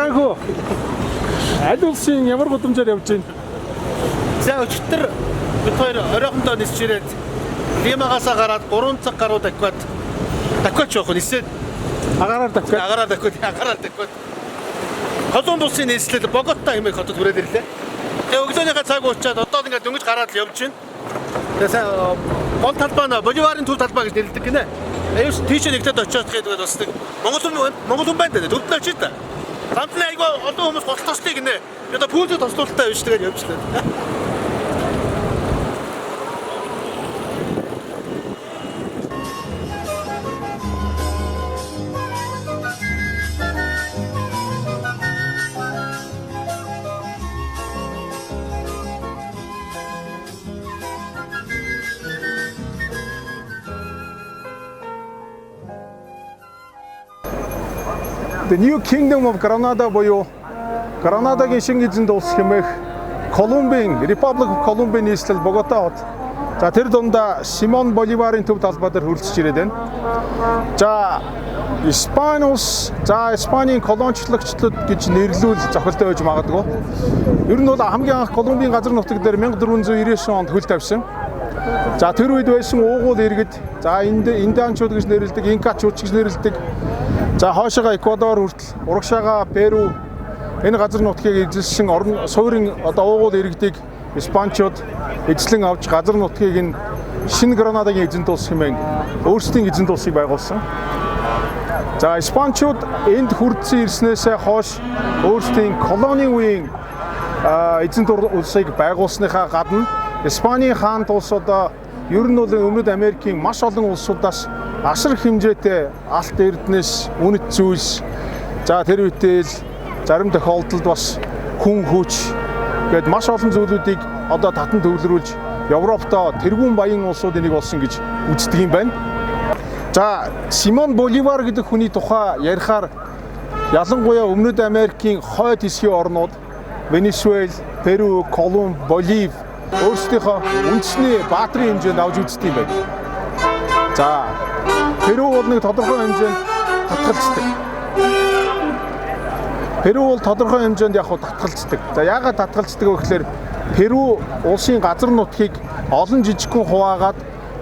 Энэхүү. Аль улсын ямар гудамжаар явж байна? За өчтөр бид хоёр оройхондоо нисч ирээд Лимагаас гараад 3 цаг гаруй дахиад явах нь эсвэл Агаараар дахиад. Колумб улсын нийслэл Богота хэмээх хотод хүрээд ирлээ. Тэгээ өглөөнийхөө цаг уучаад одоо ингээд дөнгөж гараад л явж байна. Тэгээ гол талбай нь Боливарын төв талбай гэж нэрлэдэг гинэ. Аюус тийш нэгтэд очиод тэгээд бас Монгол хүн байна даа. Төвд нь очиж та. Ламтны айгаа олон хүмүүс голтослыг гинэ. Одоо пүүлд тослуултаа биш тэгээд явжлаа. The New Kingdom of Granada буюу Гранадагийн шинэ эзэнт улс хэмээх КОЛУМБын Republic of Colombia нийслэл Богота хот. За тэр дундаа Симон Боливарын төв талбай дээр хөрөлцөж ирээд байна. За Испанийн колоничлогчдод гэж нэрлүүл зохилтой байж магадгүй. Ер нь бол хамгийн анх Колумбийн газар нутаг дээр 1499 онд хөл тавьсан. За тэр үед байсан уугуул иргэд, за индианчууд гэж нэрлэдэг, инкачууд гэж нэрлэдэг. За хоошоогоо Эквадор хүртэл, урагшаага Перу энэ газар нутгийг эзэлсэн суурин уугуул иргэдийг Испанчууд эзлэн авч газар нутгийг нь шинэ Гранадагийн эзэнт улс хэмээн өөрсдийн эзэнт улсыг байгуулсан. За Испанчууд энд хүрдсэн ирснээсээ хойш өөрсдийн колони үеийн эзэнт улсыг байгуулсныхаа гадна Испаний хаан улс одоо ер нь бол Өмнөд Америкийн маш олон улсуудаас асар хэмжээтэй алт эрдэнэс, үнэт зүйлс, за тэр үедээ зарим тохиолдолд бас хүн хүч гээд маш олон зүйлүүдийг одоо татан төвлөрүүлж Европтоо тэргүүн баян улсуудын нэг болсон гэж үздэг юм байна. За Симон Боливар гэдэг хүний тухай ярихаар ялангуяа Өмнөд Америкийн хойд хэсгийн орнууд Венесуэл, Перу, Колумб, Болив өөрсдийнхөө үндэсний баатрын хэмжээнд авч үздэг юм байна. За Перу бол нэг тодорхой хэмжээнд татгалздаг. За яагаад татгалздаг вэ гэхээр Перу улсын газар нутгийг олон жижигхэн хуваагаад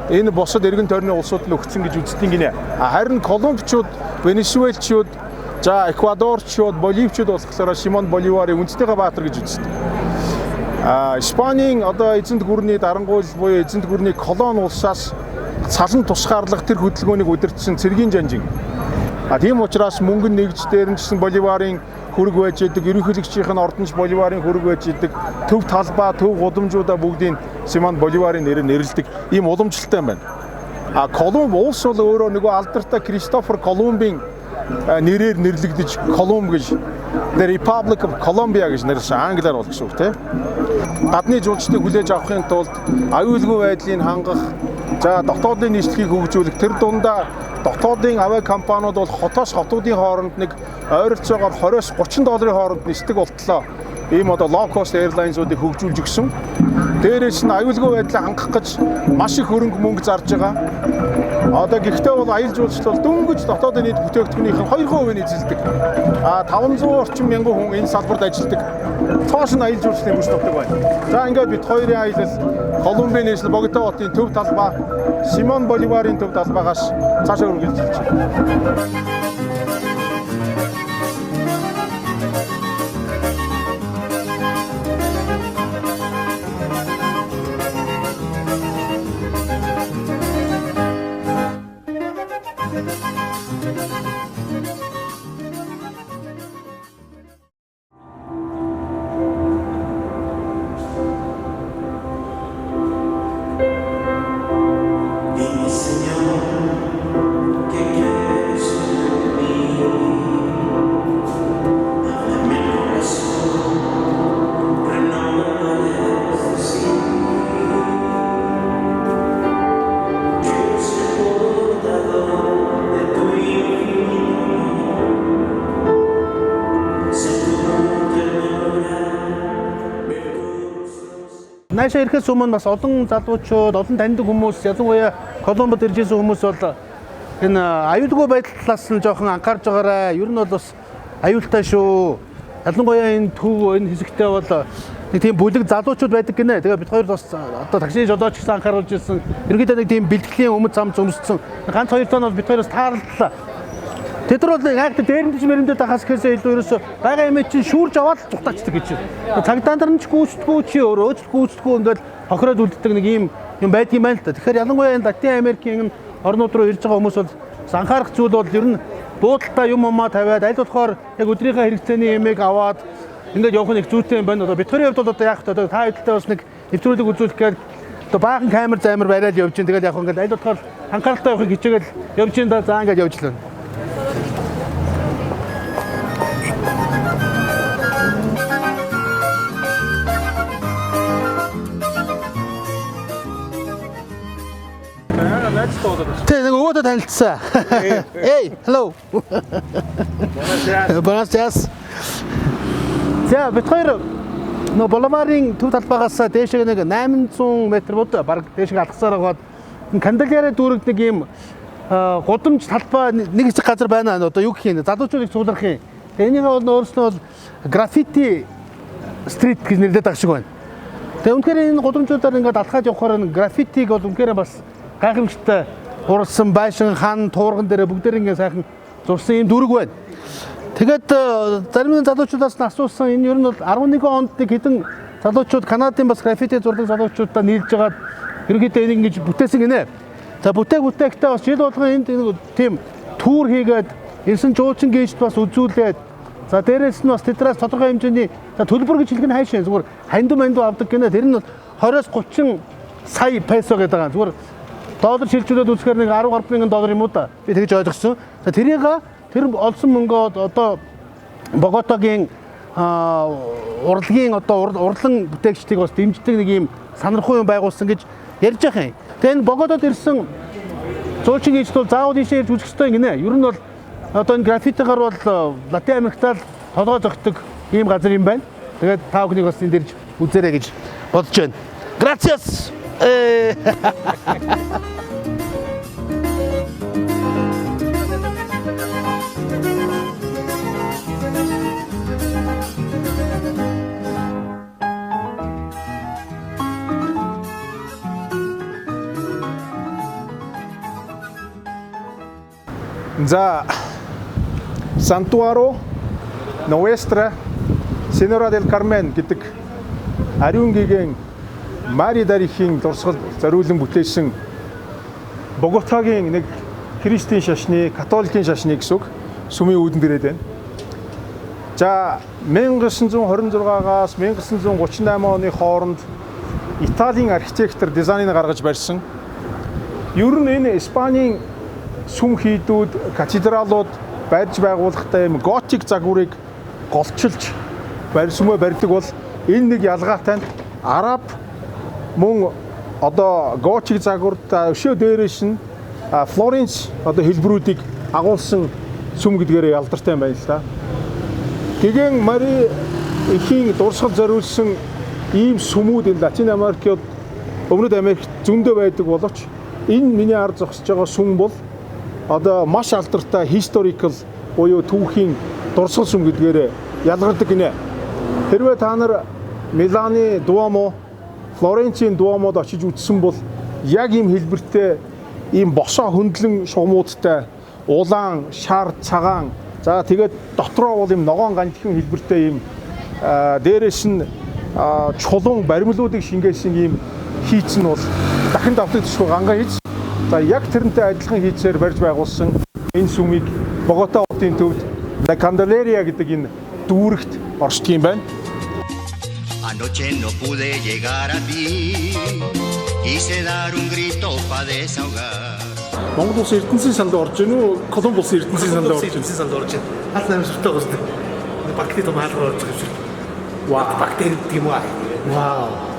энэ бусад эргэн тойрны улсууд нь өгсөн гэж үздэг гинэ. Харин Колумбчууд, Венесуэлчууд, за Эквадорчууд, Боливчууд болохоор Симон Боливарын үндэстнийхээ баатар гэж үздэг. Испанийн одоо эзэнт гүрний дарангуйл буюу эзэнт гүрний колон улсаас салан тусгаарлах тэр хөдөлгөөнийг удирдсан цэргийн жанжин. Тийм учраас мөнгөн нэгж дээр нь гэсэн Боливарын хөрөг байж идэг, ерөнхийлөгчийн ордонч Боливарын хөрөг байж идэг, төв талбай, төв гудамжуудаа бүгдийг Симон Боливарын нэрээр нэрлэдэг ийм уламжлалтай юм байна. Колумб улс бол өөрөө нөгөө алдартай Кристофер Колумбын нэрээр нэрлэгдэж КОЛУМБ гэж The Republic of Colombia гэж нэрлсэн англиар бол гэсэн үг тийм. Гадны жуулчдыг хүлээж авахын тулд аюулгүй байдлыг хангах, за дотоодын нийслэлийг хөгжүүлэх, тэр дундаа дотоодын авиа компаниуд бол хотоос хотуудын хооронд нэг ойролцоогоор 20-с 30 долларын хооронд нисдэг болтлоо ийм одоо low-cost airlines-уудыг хөгжүүлж өгсөн. Дээрээс нь аюулгүй байдлыг хангах гэж маш их хөрөнгө мөнгө зарж байгаа. Одоо гэхдээ бол аялал жуулчлал бол дөнгөж дотоодын нийт бүтээгдэхүүнийх нь 2% эзэлдэг. 500 орчим мянган хүн энэ салбарт ажилладаг. Цоос нь аялал жуулчлалын бүс нутаг байна. За ингээд бид хоёрын аялал Колумбийн нийслэл Богота хотын төв талбай Симон Боливарын төв талбайгаас цаашаа үргэлжилж байна. Наашаа ирэхээс өмнө бас олон залуучууд, олон таньдаг хүмүүс, ялангуяа Колумбод ирж ирсэн хүмүүс бол энэ аюулгүй байдал талаас нь жоохон анхаарж байгаарай. Ер нь бол бас аюултай шүү. ялангуяа энэ төв энэ хэсэгтээ бол нэг тийм бүлэг залуучууд байдаг гинэ. Тэгээ бид хоёр бас одоо таксиний жолооч гэсэн анхааруулж ирсэн. Ерөнхийдөө нэг тийм бэлтгэлийн өмнө зам зөмссөн. Ганц хоёр тоо бол бид хоёроос таарлаа. Тэд нар бол яг дээрэмдэж мэрэндээ тахаас гэхээсээ илүү ерөөсө байгаа юм чинь шүүрж аваад тухтаачдаг гэж. Цагдаа нар ч гүйцэтгэв чи өөрөө гүйцэтгэв ингээд хохироод үлддэг нэг юм байдаг юм байна л та. Тэгэхээр ялангуяа энэ Латин Америкийн орнууд руу ирж байгаа хүмүүс бол анхаарах зүйл бол ер нь буудалтай юм тавиад аль болохоор яг өдрийнхөө хэрэгцээний ямиг аваад ингээд явах нэг зүйтэй юм байна. Одоо бид хоёрын хувьд бол одоо яг та хэдэлтэй бас нэг нэвтрүүлэг үзүүлэх гээд одоо баахан камер замер бариад явж гин. Тэгэл яг ингээд аль болохоор анхааралтай явахыг хичээгээл явж гин да за ингээд явж лээ. Тэ нэг өвөдө танилцсан. Hey, hello. Buenos dias. За бид хоёр нөө Боламарын төв талбайгаас дээшээ нэг 800 м бод баг дээшээ алгасаар байгаад Кандаляраа дүүрэг нэг юм гудамж талбай нэг хэсэг газар байна. Одоо юу гэх юм залуучуудыг цугларах юм. Энийгээ бол өөрснөө бол граффити стрит гэж нэрлэдэг ах шиг байна. Тэгээ үнэхээр энэ гудамжуудаар ингээд алхаад явхаар граффитиг бол үнэхээр бас гайхамшигтай уралсан байшин хан туурган дээр бүгдээр ингээд сайхан зурсан юм дүүрэг байна. Тэгээд зарим нэг залуучуудаас нь асуусан энэ ер нь бол 11 онд нэг хэдэн залуучууд Канадын бас граффити зурдаг залуучуудаа нийлж хагаад ерөнхийдөө энийг ингэж бүтээсэн гинэ. За бүтээхдээ бас жил болгон энд тийм тур хийгээд ирсэн жуучин гейжт бас үзүүлээд за дээрээс нь бас тэднээс тодорхой хэмжээний төлбөр гэж хэлэх нь хайшаа зүгээр хандуу авдаг гинэ. Тэр нь бол 20-30 сая песо гэдэг байгаа. Зүгээр доллар шилжүүлээд үзэхээр нэг 13,000 доллар юм уу да. Би тэгж ойлгосон. За тэр олсон мөнгөө одоо Боготагийн урлагийн одоо урлан бүтээгчдийг бас дэмждэг нэг юм санархуй юм байгуулсан гэж ярьж байгаа юм. Тэгээ энэ Боготод ирсэн зуучин гейжт бол заавал ийшээ ирж үзэх ёстой гинэ. Ер нь бол одоо энэ граффитигаар бол Латин Америктал толгой зогтдог ийм газар юм байна. Тэгээд та бүхнийг бас энэ дэрж үзээрэй гэж бодож байна. Gracias. За Santuario Nuestra Señora del Carmen гэдэг ариун гэгээн Мари дарихийн дурсгал зориулан бүтээсэн Боготагийн нэг христийн шашны, католикийн шашны гэсэн үг сүмийн үүдэн дээрээд байна. За 1926-аас 1938 оны хооронд Италийн архитектор дизайныг гаргаж барьсан. Ер нь энэ Испанийн сүм хийдүүд, катедралууд барьж байгуулахдаа юм готик загварыг голчилж сүмөө барьдаг бол энэ нэг ялгаатай нь араб мөн одоо готик загварт өшөө дээрээс нь Флоренц одоо хэлбэрүүдийг агуулсан сүм гэдгээр ялдартай байна л да. Гэгэн Мари эхийн дурсгал зориулсан ийм сүмүүд энэ Латин Америкт Өмнөд Америкт зөндөө байдаг боловч энэ миний ард зогсож байгаа сүм бол одоо маш алдартай historical буюу түүхийн дурсгал сүм гэдгээр ялгардаг гинэ. Хэрвээ та нар Миланы Дуомо, Флоренцийн Дуомод очиж үзсэн бол яг ийм хэлбэртэй ийм босоо хөндлөн шугамуудтай улаан, шар, цагаан за тэгээд дотроо бол ийм ногоон ганжхан хэлбэртэй ийм дээрээс нь чулуун баримлуудыг шингээсэн ийм хийц нь бол дахин давтагдаж төшгүй ганган хийц. За яг тэрнтэй адилхан хийцээр барьж байгуулсан энэ сүмийг Богота хотын төвд La Candelaria гэдэг энэ дүүрэгт оршдог юм байна. Anoche no pude llegar a ti. Quise dar un grito para desahogar. Монгол улс ертөнцийн санд орж гэнэ үү? КОЛУМБ улс ертөнцийн санд орж гэнэ. ертөнцийн санд орж байна. Хат намжтай гоостой. Бактери томаалгаар орж байгаа юм. Вау, бактери тийм үү? Вау.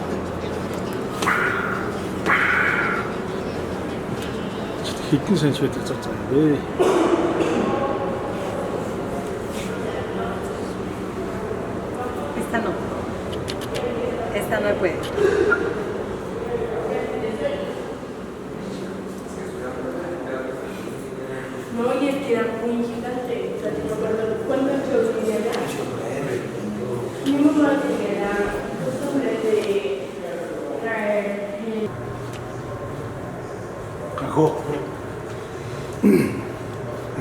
Хитэн санч байдаг зав зав бэ. Esta no puede. No, y es que era muy gigante. ¿Cuándo se olvidaría?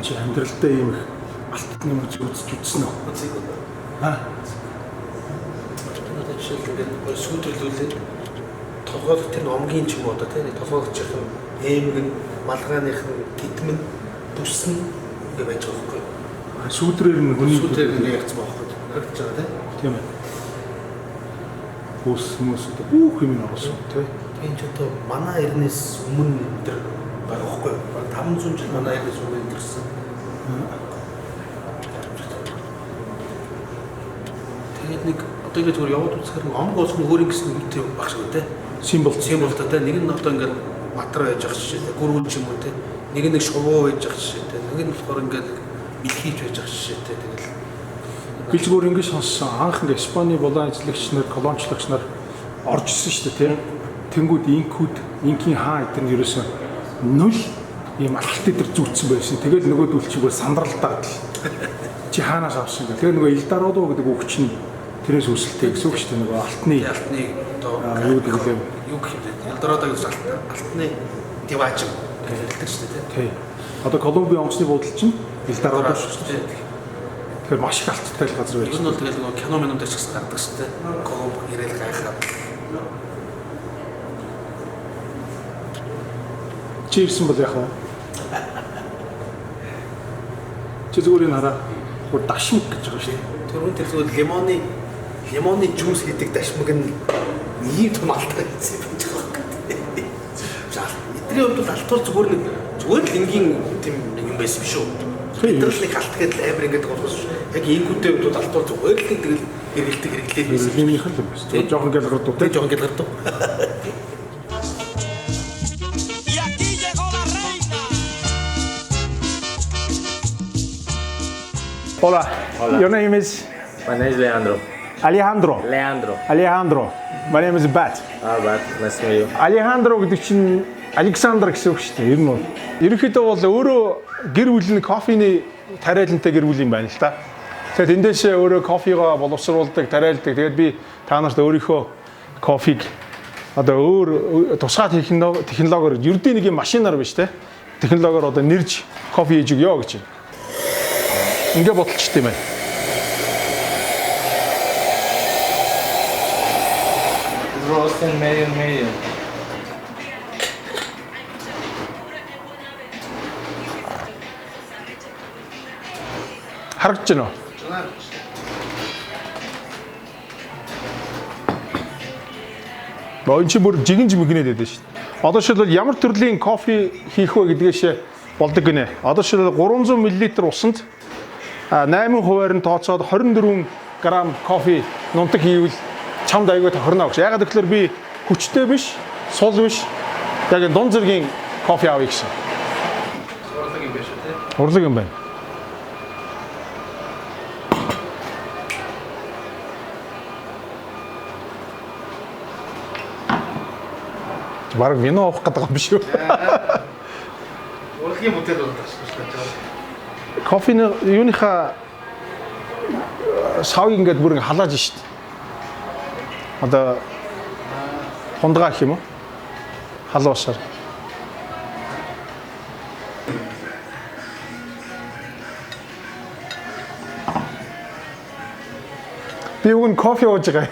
Чи амьдралдаа ийм их алтан юм үзэж үзсэн үү? Одоо жишээлбэл ингээд сүйтрэлүүлээд толгойлох тэр омгийн ч юм уу одоо тийм толгойлох юм эмгэн малгайных нь титмэн бүс нь ингээд байж байгаа байхгүй. Сүүдрээр нь хүний сүүдрээр ингээд ягцсан байхгүй. Харагдаж байгаа тийм ээ. Бүс хүмүүс бүх юм орсон тийм. Тийм ч одоо манай эрнээс өмнө тэр байгаа байхгүй. 500 жил манай эрнээс өмнө ирсэн. Тэгээд нэг одоо ингэ зүгээр яваад үзэхээр омг олох нь өөр ингэсэн үүтэй баг шиг үү те. Символтой те. Нэг нь одоо ингэ матар байж ах жишээ те. Гүрүүн ч юм уу те. Нэг нь шувуу байж ах жишээ те. Нэг нь болохоор ингэ бэлхийж байж ах жишээ те. Тэгэл би зүгээр ингэ сонссон. Анх ингэ Испани болон ажиллагч нар, колоничлогч нар орж ирсэн шүү дээ те. Тэнгүүд инкийн хаан эдэр нь ерөөсөн 0 ийм алхалт эдэр зүрцсэн байсан. Тэгэл нөгөөдөл чигээр сандралтаад чи хаанаас авсан гэх. Тэгээ нөгөө Илдародо гэдэг үг чинь тэрээс үүсэлтэй гэсэн үг шүү дээ. Нөгөө алтны одоо юу гэвэл юу гэх юм бэ? Илдародо гэж алтны дивааж хэлдэг шүү дээ. Тий. Одоо Колумбын онгоцны буудлын чинь Илдародо шүү дээ. Тэгэхээр маш их алттай газар байж. Энэ нь бол тэгэл нөгөө кино минутаар ч гэсэн гардаг шүү дээ. Колумб ирээл гайхаад. Чи ирсэн бол яах вэ? Чи зүгээр энэ хараа. Гур дашмаг гэж байгаа шүү дээ. Тэр үнэ тэр зүгээр лимоны жуус хийдэг дашмаг нь ийм том алтай гэсэн юм байна. За эдний хувьд бол алтуул зүгээр л энгийн тийм юм байсан биш үү? Эдрэл нэг алт гэдэл амар ингээд болохоос яг ингүүтэй хувьд бол алтуул зүгээр л тэгэл хэрэглээд байсан. Лимийнх л юм байна. Зүгээр жоохон гэлгэрдүү. Тэг жоохон гэлгэрдүү. Hola. Your name is? My name is Leandro. Alejandro. Leandro. My name is Bat. Bat. Nice to meet you. Alejandro гэдэг чинь Александр гэсэн үг шүү дээ. Ер нь бол ерөнхийдөө бол өөрөө гэр бүл нь кофений тариалантай гэр бүл юм байна л та. Тэгэхээр эндээш өөрөө кофегоо боловсруулдаг, тариалдаг. Тэгээд би та нарт өөрийнхөө кофег одоо өөр тусгай технологиор ердийн нэг юм машинаар биш те. Технологиор одоо нэрж кофе хийж өгөө гэж байна. Ингээ бодолчтой юм байна. Roasting medium. харагдаж байна уу? Боо энэ чи бүр жигэнж мэгнээд байдаг шүү дээ. Одоо шилбэл ямар төрлийн кофе хийх вэ гэдгээш болдог гинэ. Одоо шилбэл 300 мл усанд 8 хувиар нь тооцоод 24 грамм кофе нунтаг хийвэл чамд аягүй тохирно гэж. Ягаад гэвэл би хүчтэй биш, сул биш. Яг дунд зэргийн кофе авъя гэсэн. Урлаг юм байна шүү дээ. Урлаг юм байна. Бараг вино авах гэдэг юм биш үү? Урлагийн бүтээл бол тасч байна. Кофены юуныхаа савыг ингээд бүр ингээд халааж штт. Одоо хундгаа гэх юм уу? Халуусаар. Би өгн кофе ууж байгаа.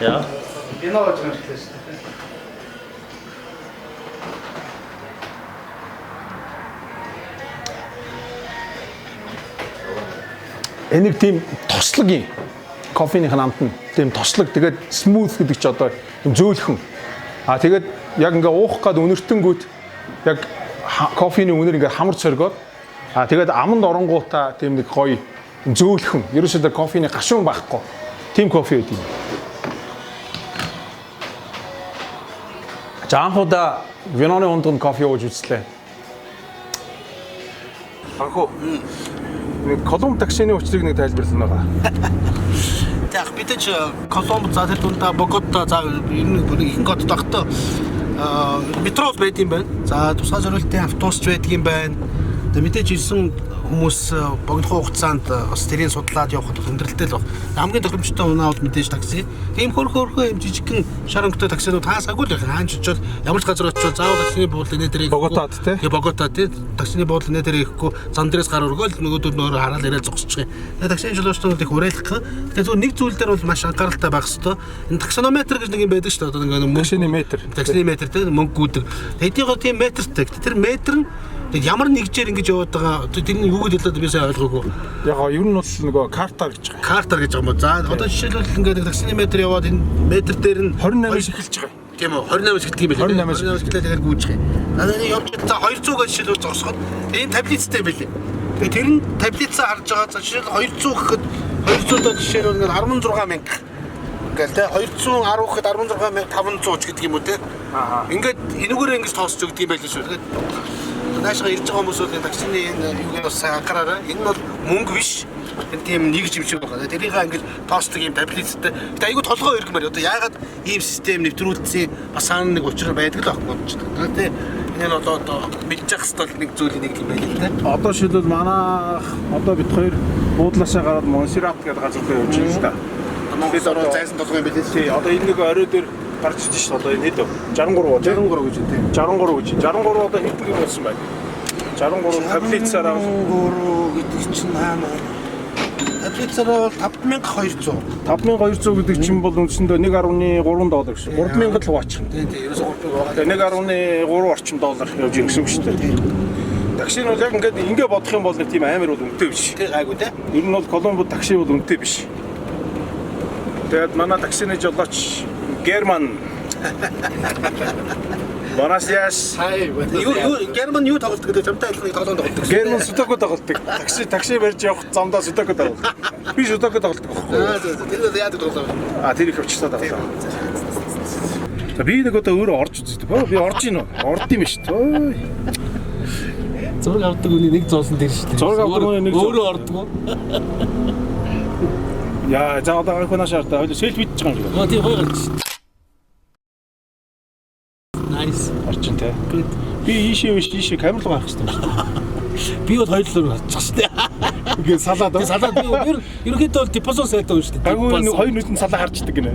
Яа. Вино ууж байгаа шүү дээ. Энийг тийм тослог юм. Кофений хамт нь тийм тослог тэгээд смуth гэдэг чи одоо юм зөөлхөн. Тэгээд яг ингээ уух гад өнөртөнгүүт яг кофений үнэр ингээ хамар цоргоод тэгээд аманд оронгуудаа тийм нэг гоё зөөлхөн. Ерөөсөө кофений гашуун байхгүй. Тийм кофе гэдэг юм. Анхудаа виноны ундын кофе ууж үзлээ. Анхуу КОЛУМБ таксины учрыг нэг тайлбарлана байгаа. Яг бид ч КОЛУМБ за тэр дундаа Богота за ер нь ихэнх хотод багтаа метро байд юм байна. За тусгай зориултын автобус ч байдаг юм байна. Тэгээ мэдээж ирсэн хүмүүс богино хугацаанд бас тэрийг судлаад явахд хүндрэлтэй л баг. Хамгийн тохиромжтой унаавал мэдээж такси. Тийм хөрхөө юм жижигхэн шар өнгөтэй таксинууд хаасаагүй л байх. Хаанч очивол ямар ч газар очивол заавал таксины буудлын нэ дээр Боготад тий. Боготад тий. Таксины буудлын нэ дээр ирэхгүй зам дээрээс гар өргөөл нөгөөдөө нөөрэ хараад ирээд зогсчих юм. Тэгээ таксины жолоочдод их уриалгах. Тэгээ зөв нэг зүйл дээр бол маш анхааралтай байх хэрэгтэй. Энэ таксонометр гэж нэг юм байдаг шүү дээ. Одоо ингээд таксины метр тий мөнгө гүйдэг. Тэдний тийм метртэй. Тэр метр нь ямар нэгжээр ингэж яваад байгаа тэрний юу гэж хэлээд би сайн ойлгоогүй. Яг ер нь бол нөгөө картаар гэж байгаа. Картаар гэж байгаа юм. За одоо жишээлбэл ингээд таксины метр яваад энэ метр дээр нь 28-аас эхэлж байгаа. Тийм үү 28-аас эхэлдэг юм байна. 28-аас эхлээд тэгээд гүйчих юм. Надад явж байгаа 200 гэж жишээлбэл зогсоход энэ таблицтай байлээ. Тэгээд тэр нь таблицаа харж байгаа. За жишээлбэл 200 гэхэд 200-д жишээлбэл ингээд 16 мянга. Ингээд тэ 210 гэхэд 16,500 гэдэг юм уу те. Ингээд энүүгээрээ ингэж тоосч өгдөг юм байлээ шүү. Тэгээд наашгаа ирж байгаа хүмүүс бол энэ таксины энэ юуг бас анхаараарай. Энэ бол мөнгө биш. Энэ тийм нэгж юм шиг байна. Тэрийг ингэж тоосдог юм таблицтай. Гэтэ айгүй толгой өргөмөр. Одоо яагаад ийм систем нэвтрүүлсэн бас саана нэг учраа байдаг л байхгүй юм байна. Тэ энэ нь одоо мэдчих хэвээр нэг зүйлийн нэг юм байл л тэ. Одоо шилбэл манайх одоо бид хоёр буудлаасаа гараад Монсеррат гэдэг газар руу явж байна л да. Монгол орон зайсан толгой юм билээ. Тий, одоо энэ нэг орой дээр гарч иж шүү. Одоо энэ хэд вэ? 63 гэж тий. 63 гэж. 63 одоо хэд гэр болсон байна? 63 таблицаараа 63 гэдэг чинь хаана? Таблицаараа бол 5200. 5200 гэдэг чинь бол үндсэндээ $1.3 гэсэн. 3000 л хуваачих. Тий, ерөөсөө 3000 $1.3 орчим доллар явж ирэх гэсэн үг шүү дээ. Такси нь бол яг ингээд бодох юм бол нэг тийм амар бол үнэтэй биш. Тий, гайгүй тий. Ер нь бол Колумбд такси бол үнэтэй биш. Тэгээд манай таксины жолооч Герман Бонасяс Герман юу тоглолт гэдэг чамтай айлхныг тоглоом тоглолт. Герман Судоку тоглолт. Такси барьж явах замдаа Судоку тоглолт. Би Судоку тоглолт байхгүй. Тэр яадаг тоглоом. Тэр их өвчтөд тоглоом. За би нэг одоо өөрөө орж үздэг. Би орж ийн үү? Орд юм шүү дээ. Зураг авдаг үний нэг зоосон тэр шүү дээ. Зураг авдаг үний нэг өөрөө ордог. Яа, за одоо хоноо шаардаа. Хойло селфи хийж байгаа юм шиг. Тийм гоё гарч. Nice. Орчин те. Би ийшээ камер руу гарах хэрэгтэй юм шүү. Би бол хоёулаа гарчих шүү дээ. Ингээ салаад. Салаад би ерөнхийдөө бол депозон сайтай юм шүү дээ. Агуу хоёр нүдэн салаа харждаг гинэ.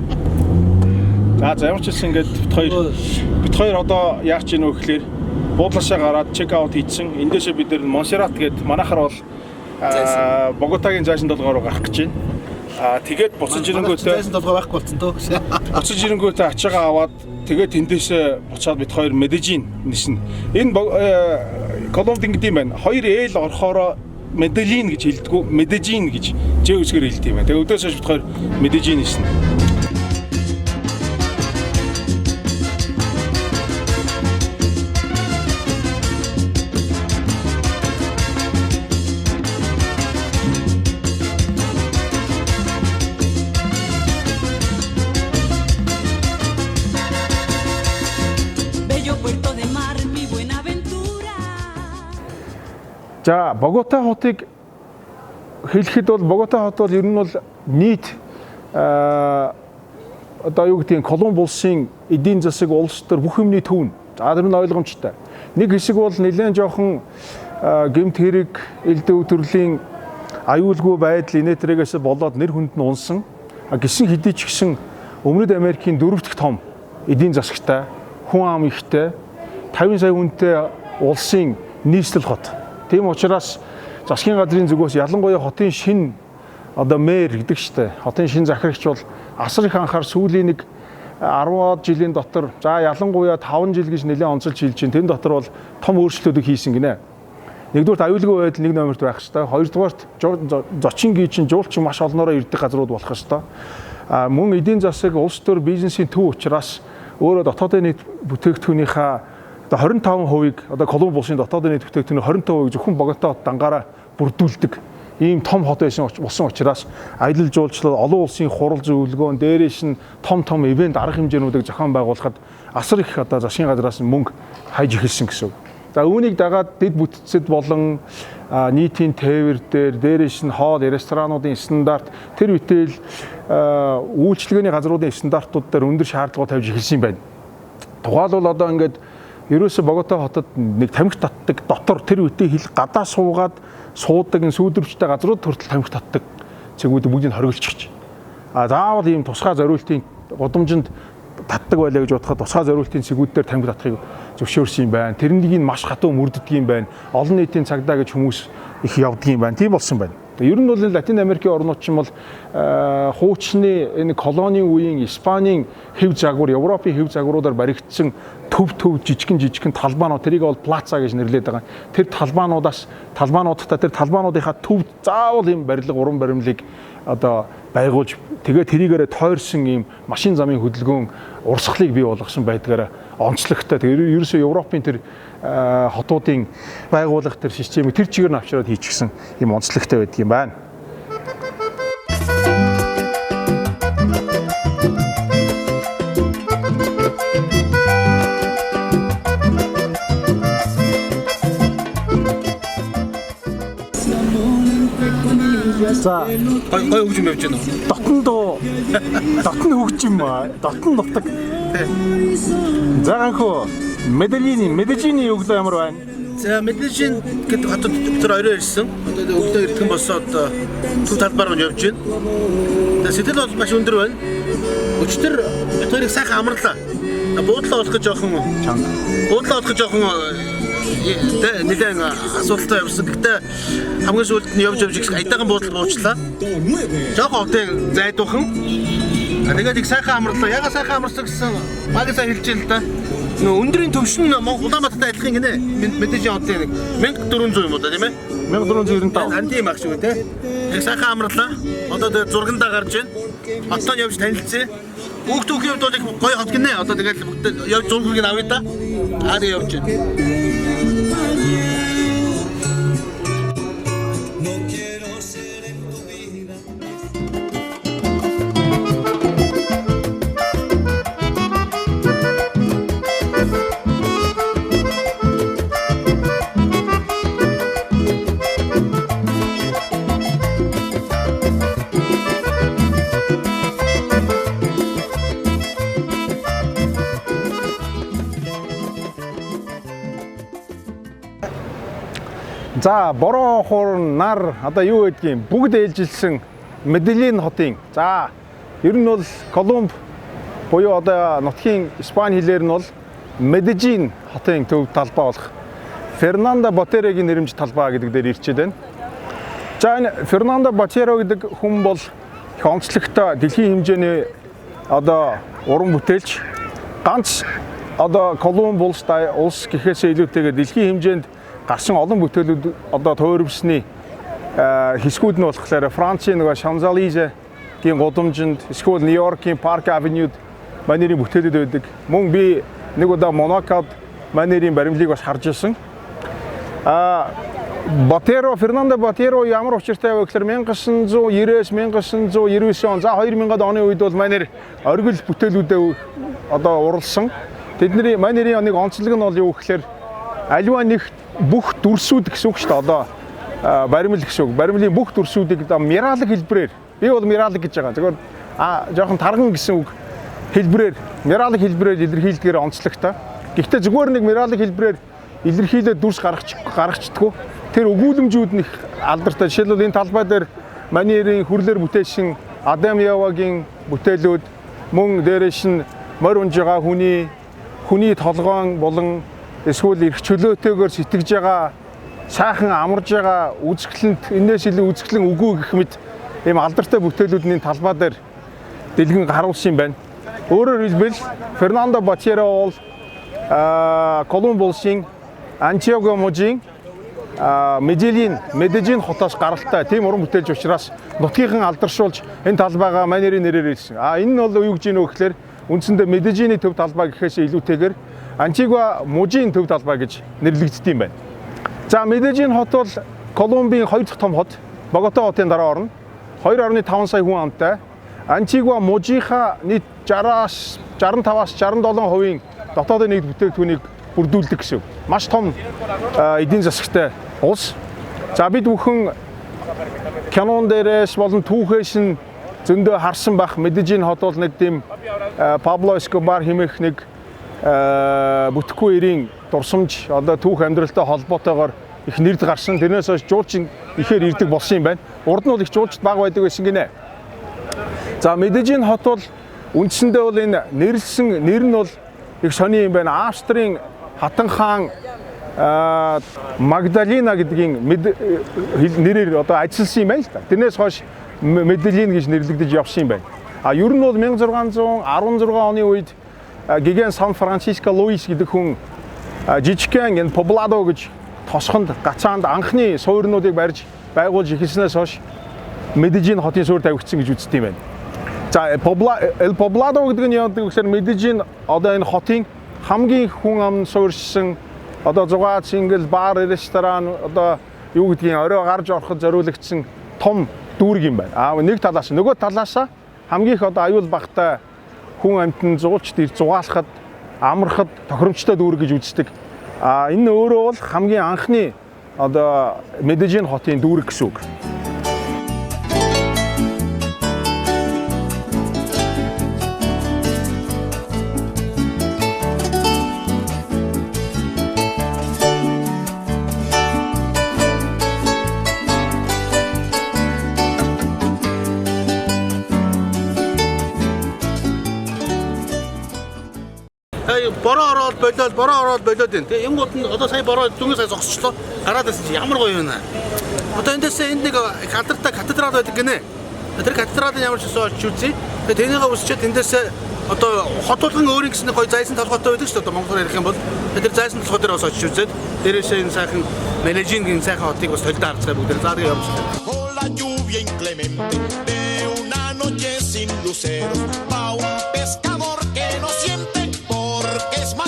За ямар ч хэлсэн ингээд бид хоёр одоо яах гэж нөө гэхлээр буудлаашаа гараад чек аут хийсэн. Эндээшээ бид нэр Монсеррат гээд манайхаар бол Боготагийн зайсан толгоор гарах гэж байна. Тэгээд буцаж ирэнгүүтээ зайсан толгой байхгүй болсон тоо. Буцаж ирэнгүүтээ ачаагаа аваад тэгээд эндээшээ буцаад бид хоёр Медежин ниснэ. Энэ Колумбд ингэдэм байна. Хоёр ээл орохоороо Медельин гэж хэлдэггүй, Медежин гэж Ж үсгээр хэлдэг юм байна. Тэгээд өдөөс хойш бид хоёр Медежин ниснэ. За Богота хотыг хэлэхэд бол Богота хот бол ер нь бол нийт одоо юу гэдгийг Колумб улсын эдийн засаг улс төр бүх юмний төвн. За тэр нь ойлгомжтой. Нэг хэсэг бол нэлээд жоохон гэмт хэрэг, элдв төрлийн аюулгүй байдал инээтрээс болоод нэр хүнд нь унсан. Гисэн хэдий ч гэсэн Өмнөд Америкийн дөрөв дэх том эдийн засагтай, хүн ам ихтэй, 50 сая хүнтэй улсын нийслэл хот. Тийм учраас засгийн газрын зүгээс ялангуяа хотын шин одоо мэр гэдэг штэ. Хотын шин захирагч бол асар их анхаар сүүлийн нэг 10-аад жилийн дотор за ялангуяа 5 жил гэж нэлээд онцолж хэлж чинь тэн дотор бол том өөрчлөлтүүд хийсэн гинэ. Нэгдүгürt аюулгүй байдал нэг номерт байх хэвээр. Хоёрдугаарт зочин гүйчин жуулчин маш олноороо ирдэг газрууд болох хэвээр. Мөн эдийн засаг улс төр бизнесийн төв учраас өөрөө дотоодын нийт бүтээгдэхүүнийхээ одоо 25%-ийг одоо Колумб улсын дотоодын нийт бүтээгдэхүүний 25%-ийг зөвхөн Богота хот дангаараа бүрдүүлдэг ийм том хот байсан учраас аялал жуулчлал олон улсын хурал зөвлөгөөн дээрээс нь том ивент арга хэмжээнүүдийг зохион байгуулахад асар их одоо засгийн газраас мөнгө хайж эхэлсэн гэсэн үг. За үүнийг дагаад дэд бүтцэд болон нийтийн тээвэр дээр дээрээс нь хоол ресторануудын стандарт тэр битэл үйлчлэгээний газруудын стандартууд дээр өндөр шаардлагууд тавьж эхэлсэн юм байна. Тухайлбал одоо ингээд ерөөсө Богота хотод нэг тамхи татдаг дотор тэр үедээ хил гадаа суугаад суудаг энэ сүйдвэрчтэй газрууд хүртэл тамхи татдаг цэгүүд бүгдийг хориглочих. Заавал ийм тусгай зориултын гудамжинд татдаг байлаа гэж бодоход тусгай зориултын цэгүүдээр тамхи татахыг зөвшөөрсөн юм байна. Тэрнийг маш хатуу мөрддөг юм байна. Олон нийтийн цагдаа гэж хүмүүс их явдаг юм байна. Тийм болсон байна. Ер нь бол Латин Америкийн орнууд ч юм бол хуучны энэ колонийн үеийн Испанийн хэв загвар, Европын хэв загваруудаар баригдсан төв жижигхэн талбаанууд тэрийг бол плаца гэж нэрлэдэг байгаа. Тэр талбаануудтай тэр талбаануудынхаа төвд заавал ийм барилга, уран баримлыг одоо байгуулж тэгээд тэрийгээрээ тойрсон ийм машин замын хөдөлгөөн урсгалыг бий болгосон байдгаараа онцлогтой. Тэгээд ерөөсөө Европын тэр хотуудын байгуулах тэр системийг тэр чигээр нь авчираад хийчихсэн ийм онцлогтой байдаг юм байна. За гой хөгжим явж байна уу? Дотн хөгжим, дотн нутаг. Заганхуу Медельины өглөө ямар байна? За Медельин гэдэг хотод тэр орой ирсэн. Одоо өглөө эртхэн босоод төв талбаар нь явж байна. Тэгээд сэтэл бол маш өндөр байна. Өчтөр тэрийг сайхан амарлаа. Буудлаа олох гэж жоохон нэлээд асуултаа явсан. Гэхдээ хамгийн сүүлд нь явж их айдаахан буудал буучлаа. Жоохон хотын зайдуухан. Тэгээд их сайхан амарлаа. Яга сайхан амарсан гэсэн багасаа хэлж л да. Өндрийн төвшин Улаанбаатартай адилхан гинэ. Мэдээж хотын 1400 юм уу да тийм ээ? 1495. Тийм ах шүү те. Их сайхан амарлаа. Одоо тэгээд зургандаа гарч байна. Хотод явж танилцъя. Хүүхдүүхийн хувьд бол их гоё хот гинэ. Одоо тэгээд явж зургийг авъя да. Тэгээд явж байна. За бороо хуурн нар одоо юу гэдгийг бүгд ээлжилсэн Медельин хотын. За ер нь бол КОЛУМБ буюу одоо нутгийн Испани хэлээр нь бол Медельин хотын төв талбай болох Фернандо Ботерогийн нэрмж талбай гэдэг дээр ирчээд байна. За энэ Фернандо Ботеро гэдэг хүн бол их онцлогтой дэлхийн хэмжээний одоо уран бүтээлч. Ганц одоо КОЛУМБ улс гэхээсээ илүүтэйгээр дэлхийн хэмжээнд гарсан олон бүтээлүүд одоо тойрвсны хэсгүүд нь болохоор Францын нөгөө Шанзализегийн гудамжинд эсвэл Нью-Йоркийн Парк Авенюд манерийн бүтээлүүд байдаг. Мөн би нэг удаа Монакод манерийн баримлыг бас харж ирсэн. Фернандо Ботеро ямар учиртай вэ гэхээр 1990-с 1999 он, за 2000-ад оны үед бол манер оргил бүтээлүүдэд одоо уралсан. Тэдний манерийн нэг онцлог нь бол юу гэхээр аливаа нэг бүх дүрсүүд гэсэн үг шүү дээ. Одоо баримл гэсэн үг. Баримлын бүх дүрсүүдийг миралог хэлбэрээр би бол миралог гэж байгаа. Зөвхөн жоохон тарган гэсэн үг хэлбэрээр миралог хэлбэрээр илэрхийлдгээр онцлогтой. Гэхдээ зүгээр нэг миралог хэлбэрээр илэрхийлээд дүрс гаргацдаггүй. Тэр өгүүлэмжүүд нь их алдартай. Жишээлбэл энэ талбай дээр манерийн хүрлэр бүтээсэн Адам Явагийн бүтээлүүд мөн дээрээс нь морь унж байгаа хүний толгоон болон эсвэл эрх чөлөөтэйгээр сэтгэж байгаа сайхан амарж байгаа үзэсгэлэнт энэс илүү үзэсгэлэн үгүй гэх мэт ийм алдартай бүтээлүүдийн талбай дээр дэлгэн харуулсан юм байна. Өөрөөр хэлбэл Фернандо Ботеро бол КОЛУМБ улсын Антиаго мужийн Медельин хотоос гаралтай тийм уран бүтээлч учраас нутгийнхан алдаршуулж энэ талбайгаа манерийн нэрээр хэлсэн. Энэ нь бол юу гэж ийм вэ гэхээр үндсэндээ Медельины төв талбай гэхээс илүүтэйгээр Антигуа мужийн төв талбай гэж нэрлэгддэг юм байна. За Медельин хот бол КОЛУМБын 2 дахь том хот. Богота хотын дараа орно. 2.5 сая хүн амтай. Антигуа мужийнхаа нийт 65-аас 67% дотоодын нийт бүтээгдэхүүнийг бүрдүүлдэг гэсэн. Маш том эдийн засагтай улс. За бид бүхэн кинон дээрээс болон түүхээс нь зөндөө харсан бах Медельин хот бол нэг тийм Пабло Эскобар хэмээх нэг бүтэхгүй эрийн дурсамж одоо түүх амьдралтай холбоотойгоор их нэрд гарсан. Тэрнээс хойш жуулчин ихээр ирдэг болсон юм байна. Урд нь бол их жуулчд бага байдаг байсан гинэ. За Медежин хот бол үндсэндээ бол энэ нэрлсэн нэр нь бол их сони юм байна. Австрийн хатан хаан Магдалина гэдгийн нэрээр одоо ажилласан юм байна л да. Тэрнээс хойш Медельин гэж нэрлэгдэж явсан юм байна. Ер нь бол 1616 оны үед гигэн Сан Франциско Луис гэдэг хүн жижигхэн энэ Побладо гэж тосхонд гацаанд анхны суурьнуудыг барьж байгуулж эхэлснээс хойш Медежин хотын суурь тавигдсан гэж үздэг юм байна. За Эл Побладо гэдэг нь яадаг гэхээр Медежин одоо энэ хотын хамгийн хүн амн суурьшсан одоо зугаад сингл бар ресторан одоо юу гэдгийг орой гарч ороход зориулагдсан том дүүрэг юм байна. Нэг талаас нөгөө талаасаа хамгийн их одоо аюул багтай хүн амьтан зуулчд ир зугаалахад амархад тохиромжтой дүүрэг гэж үздэг. Энэ өөрөө бол хамгийн анхны одоо Медежин хотын дүүрэг гэсэн үг. Бороо ороод болоод байна. Тэгээ юм гол нь одоо сая бороо дүнгийн сая зогсчлоо. Гараад байсан чи ямар гоё юм аа. Одоо эндээсээ энд нэг катедрал байдаг гинэ. Тэр катедралын ямар ч өсөж үзье. Тэгээ тэрнийг үсчихэд эндээсээ одоо хот болгон өөрийн гэсэн гоё зайсан толгойтой байдаг шүү дээ. Одоо монголоор ярих юм бол тэр зайсан толгой дээр бас очиж үзээд дээрээсээ энэ сайхан Медежингийн сайхан хотыг бас толдоо харцгаа бүгд заа тэгээ явж байна.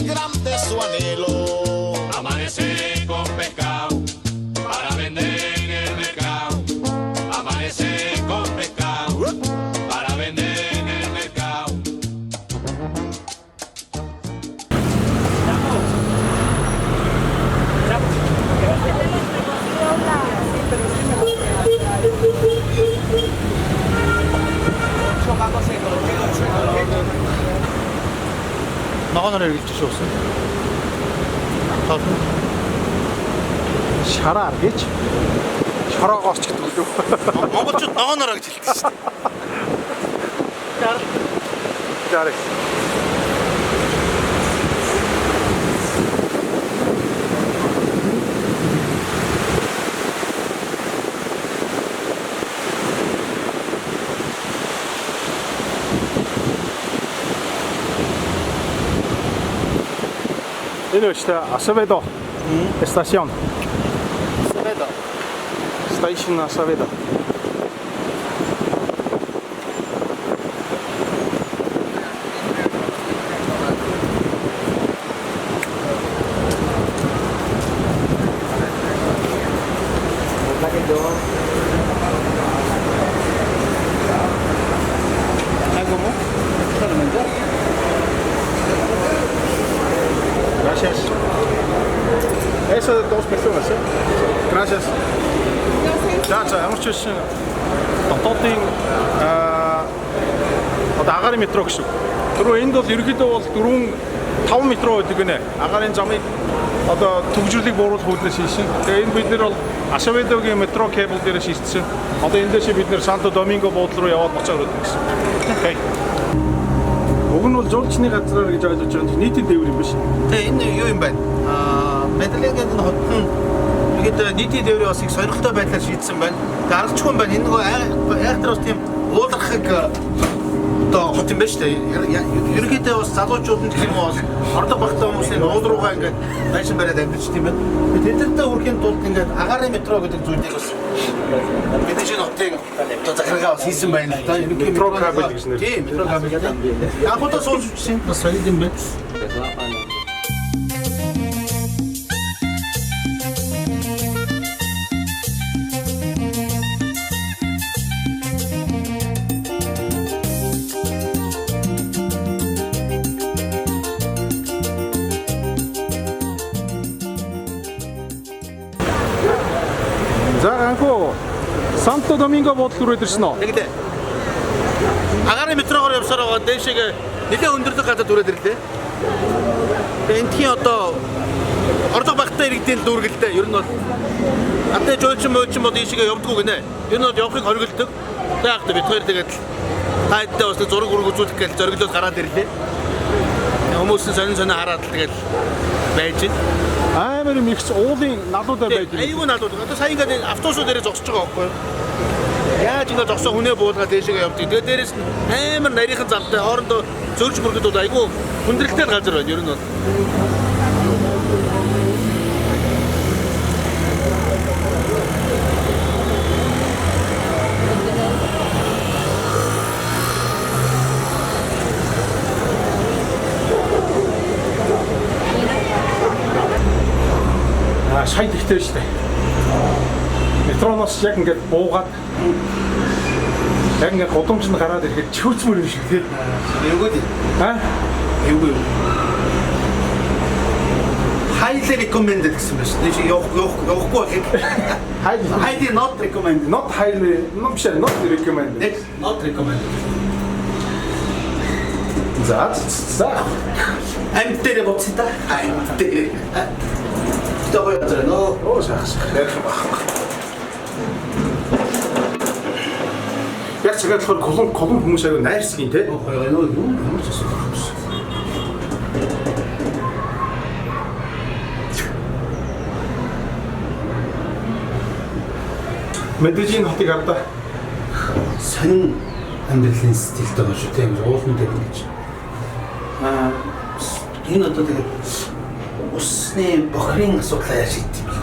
Grande su anhelo. Amanece con pescado para vender en el mercado. Amanece con pescado para vender en el mercado. Ногооноор хэрэглэж шүүсэн. Шараар гэж шороогоорч гэдэг үү? Монголчууд ногооноор гэж хэлдэг шүү дээ. Жарэ. Энэ өчтө Асаведо стацион. Асаведо. Station Асаведо. Gracias. Eso de dos personas, ¿sí? Gracias. За ямар ч биш дотоодын одоо агаарын метро гэсэн. Түрүү энд бол ерөнхийдөө бол 4-5 метро байдаг гинэ. Агаарын замыг одоо төвжирлийг бууруулах үүднээс хийсэн. Тэгээ энэ бид нар бол Асаведогийн метро кабел дээрээ шийдсэн. Одоо эндээс бид нар Санто Доминго буудлын руу яваад буцаад ирдэг гэсэн. Окей. Уг нь бол жуулчны газраар гэж ойлгож байгаа юм. Нийтийн тээвэр юм биш. Тэгээ энэ юу юм байна? Медельингийн энэ хот нь ихэд нийтийн тээврийн бас их сонирхолтой байдлаар шийдсэн байна. Тэгээ аргачлахгүй юм байна. Энэ нөгөө айхтар бас тийм уулархаг одоо хот юм байна шүү дээ. Ерөнхийдөө бас залуучууд нь гэх юм уу орлого багтаа хүмүүсийн уул руугаа ингээд байшин бариад амьдч тийм байна. Тэдэртэй үрхийн тулд ингээд агаарын метро гэдэг зүйлийг бас Медежин хотын одоо захиргаа бас хийсэн байна. Одоо ерөнхий метро кабель гэсэн нэр. Тийм, метро кабель гэдэг. Яг одоо суулжсэн бас солид юм байна. За анхөө Санто Доминго буудлын руу ирсэн үү? Тэгдэ. Агаарын метрогоор явсаар байгаа дээшээ нэлээд өндөрлөг газар түрээд ирлээ. Тэгээ энтхийн одоо орлого багтаа иргэдийн дүүргэлтэй ер нь бол атаа жуулчин бол ийшээ явдггүй гинэ. Ер нь бол явахыг хориглодог. Яг та бид хоёр тэгээд тайдтай бас зураг үзүүлэх гэж зориглоод гараад ирлээ. Хүмүүсийн сонин хараад л тэгээд байж байна. Амар юм ихс уулын налуудаа байдаг. Айгүй налууд. Одоо сая ингээд автобусууд дээрээ зогсож байгаа байхгүй юу? Яаж ингэ зогсоо хүнээ буулгаад дээшээ явдаг. Тэгээд дээрээс амар нарийнхан замтай хоорондоо зөрж бүргэд бол айгүй хүндрэлтэй газар байна ер нь бол. Шайд ихтэй шүү дээ. Метроноос яг ингээд буугаад яг ингээд гудамжинд гараад ирэхэд чөөцмөр юм шиг тий. Эвгүй дээ. Эвгүй. Highly recommended гэсэн байна шүү. Нэг явахгүй байх. Highly not recommended. Not highly, not recommended. Not recommended. За. Амтэр боцтой. Амтэр. Тэгвэл Оо шахах. Яг цагаат болохоор колумб хүмүүс аяга найрсгийн те. Медвежийн хотыг хардаа. сонин амьдралын стилтэй байгаа шүү тийм уулын дээр гэж. Энэ одоо тэгээд усны бохрын асуудал яаж шийдэх юм бэ?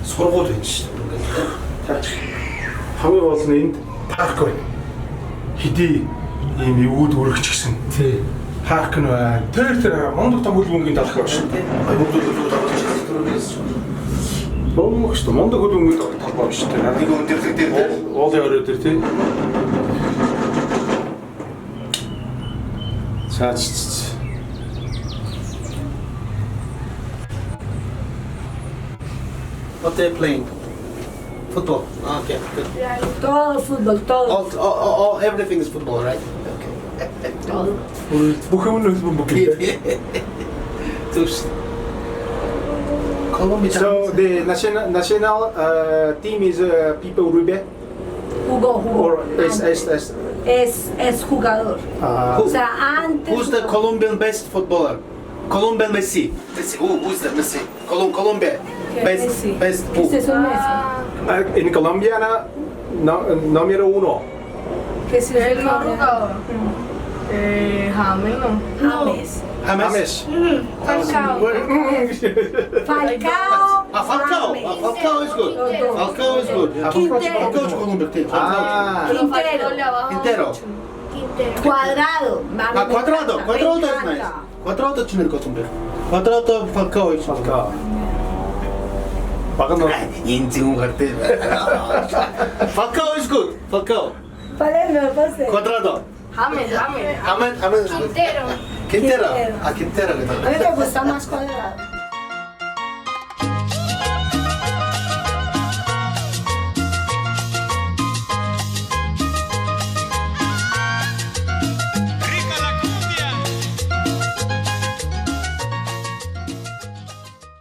Сургууль байж шүү. Хамгийн гол нь энд парк байна. Хэдий ийм өвд өргөч гэсэн. Тий. Парк нь байна. Тэр Монгол том хөлбөмбөгийн далах байна шүү. Бомбог шүү. Монгол хөлбөмбөгийн талбай шүү. Нэг өндөрлөг дээр уулын орой дээр тий. Цаач. What they're playing? Football. Okay. Good. Todo fútbol, todo. All everything is football, right? Okay. Todo. Бүх юм нь хөлбөмбөгийн. Colombia. So the national team is Pipe Uribe Jugó. or es Es jugador. O sea, antes. Who's the Colombian best footballer? Colombian Messi. Messi. Who's the Messi? Colombia. Messi. Best. Who? Ese es un Messi. in Colombia número uno. Que es el más jugador. James, no. James. James. Falcao. Falcao. Falcao. James. Falcao is good. Falcao is good. Falcao is Colombia. Quintero. Cuadrado. Cuadrado. Cuadrado is nice. Cuadrado is Colombia. Cuadrado Falcao is Falcao. 인증 같대. Falcao is good. Falcao. Palermo, pase. Cuadrado. James. James. Quintero. Quintero. A mí me gusta más Cuadrado.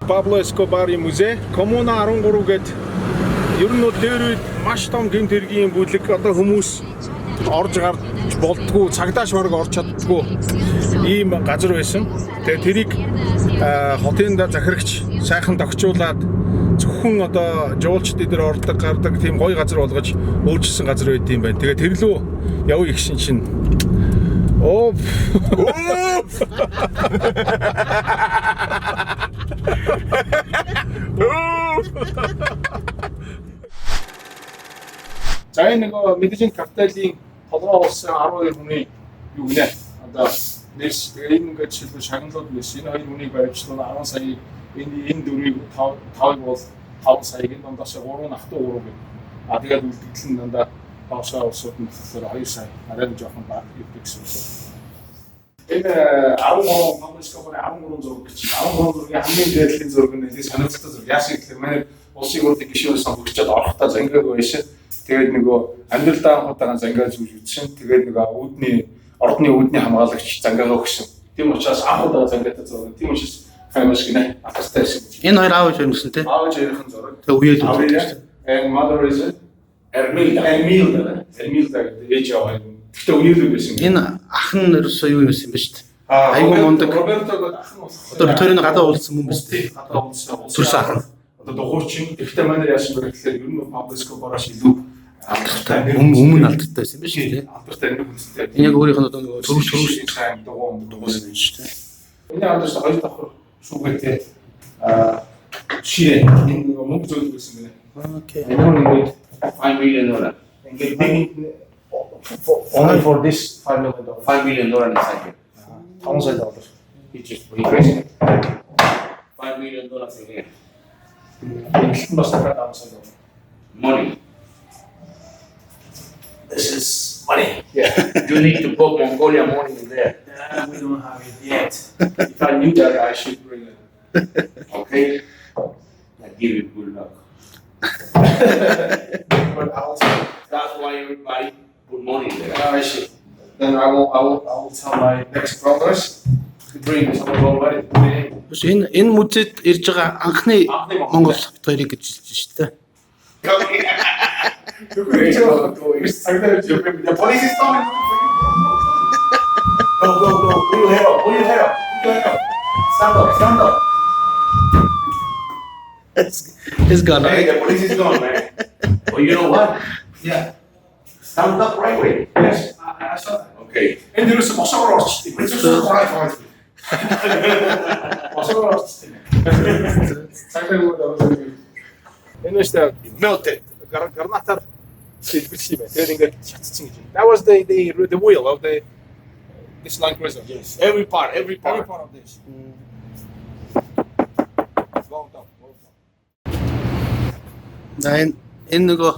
Пабло Эскобарын музей Коммуна 13 гээд ер нь бол дээр үед маш том гэмт хэргийн бүлэг одоо хүмүүс орж гарч болдгоо цагдаач бараг орж чаддгүй ийм газар байсан. Тэгээ тэрийг хотын захирагч сайхан тогтчуулаад зөвхөн одоо жуулчд эдэр ордог гардаг тийм гоё газар болгож өөрчилсөн газар байд юм байна. Тэгээ тэр лөө явъя гişin чинь Оп. За энэ нөгөө мэдээж капиталын толгой болсон 12 хүний юу гинэ. Одоо нэрс тэгээ энэ ингээд жишээлбэл шагналууд байсан. Энэ хоёр хүнийг баримтлал 10 сая энэ дөрвийг 5 бол 5 сая энэ дондоос 3 нахтуу 3 гэх. А тэгээд үлдэгдэл нь дандаа Баашаа улсууд нь болохоор 2 сая арай нэг жоохон баг гэдэг гэсэн үг. Энэ 13 номскопор 13 зураг гэж 13 зургийн хамгийн дээдлийн зураг нь нэг санагддаг зураг. Яасан гэхээр манай улсын хурлын гишүүнээс сонгогчдод орохдоо зангаагүй байсан. Тэгээд нөгөө амьдралдаа анхудаан зангаа зүүж үтсэн. Тэгээд нөгөө үүдний ордны үүдний хамгаалагч зангаа өгсөн. Тийм учраас анх удаа зангаатай зураг. Тийм учраас famous гинэ. Атастай байсан. Энэ хоёр аавч юмсан тий. Аавч ярихын зураг. Тэгээ үеэл үзсэн. And mother is Эрмилда ээж аваа. Тэгтээ үеэлүүд байсан. Энэ ах нь ерөөсөө юу юмсан юм бэ шүү дээ. Айгуу мундаг. Робертог ах нь болох. Одоо битүүрийн гадаа уулзсан хүн биз дээ. Гадаа уулзсан. Төрсөн ах нь. Одоо дугуйчин. Тэгтээ манай яасан бэ гэхээр ер нь паблиско бороош илүү алдартай. Өмнө алдартай байсан юм биш үү тий. Алдартай нэг хүнтэй. Энэ яг өөрийнх нь одоо нөгөө төрөс цайм дугуйсан юм шүү дээ. Энэ одоо хоёр давхар шүүгээтэй ширээ энэ мөнгө зөвлөж байсан гэнэ. Окей. $5 million. Only for this $5 million. $5 million inside here. $1,000. He just crazy. $5 million in here. Money. This is money. Yeah. You need to put Mongolia money in there. We don't have it yet. If I knew that, I should bring it. Okay? I give you good luck. But That's why everybody put money in there. I should. Then I will tell my next brothers to bring some of our money. Биш энэ музейд ирж байгаа анхны Монгол хоёрыг гэж хэлж шүү дээ. The police is coming. Go. Pull your hair up. Stand up. It's gone. Hey, the police is gone, man. Well, you know what? Yeah. Stand up right way. Yes. I saw that. Okay. And there is some Mossorost. It's just right. Mossorost. Энэ өстэй melted. Гарнатар сэлбэлсэн юм. Тэгээд ингээд шатцсан гэж. That was the wheel of this Land Cruiser. Yes. Every part. Every part of this. Энэ нөгөө